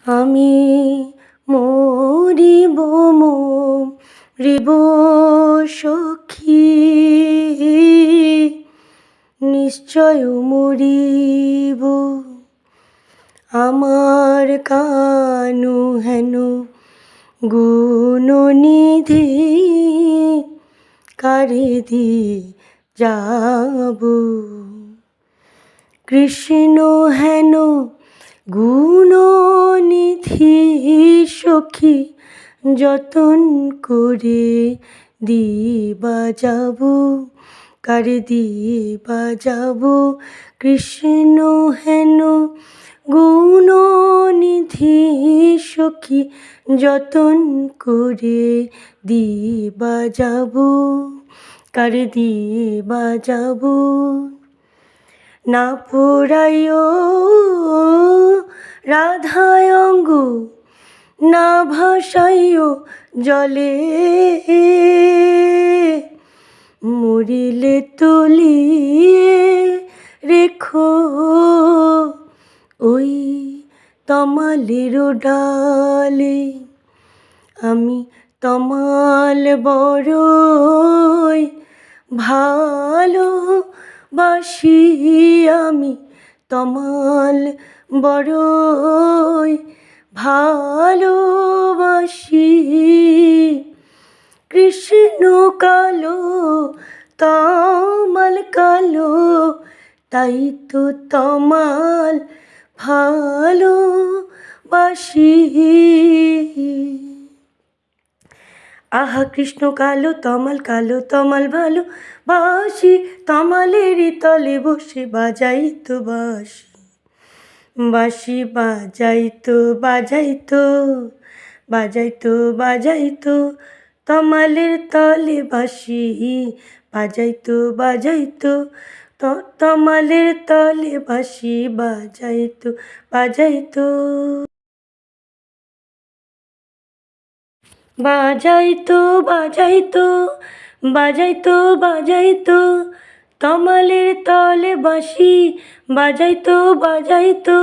আমি মরিব মরিব সখী, নিশ্চয় মরিব। আমার কানু হেন গুণনিধি কারে দিয়ে যাব। কৃষ্ণ হেন গুণনিধি সখী, যতন করে দিবা যাব। কারে দিবা যাব? কৃষ্ণ হেন গুণনিধি সখী, যতন করে দিবা যাব। কারে দিবা যাব? না পোড়াইও রাধায় অঙ্গ, না ভাসাইও জলে, মরিলে তলিয়ে রেখো ওই তমালের ডালে। আমি তমাল বড়ই ভালোবাসি, আমি তমাল বড়ই ভালোবাসি। কৃষ্ণ কালো তমাল কালো, তাই তো তমাল ভালোবাসি। আহা কৃষ্ণ কালো তমাল ভালোবাসি, তমালেরই তলে বসে বাজাইতো বাঁশি। বাঁশি বাজাইতো তমালের তলে বাঁশি। বাজাইতো তমালের তলে বাঁশি, বাজাইতো। বাজাইতো তমালের তলে বাঁশি, বাজাইতো।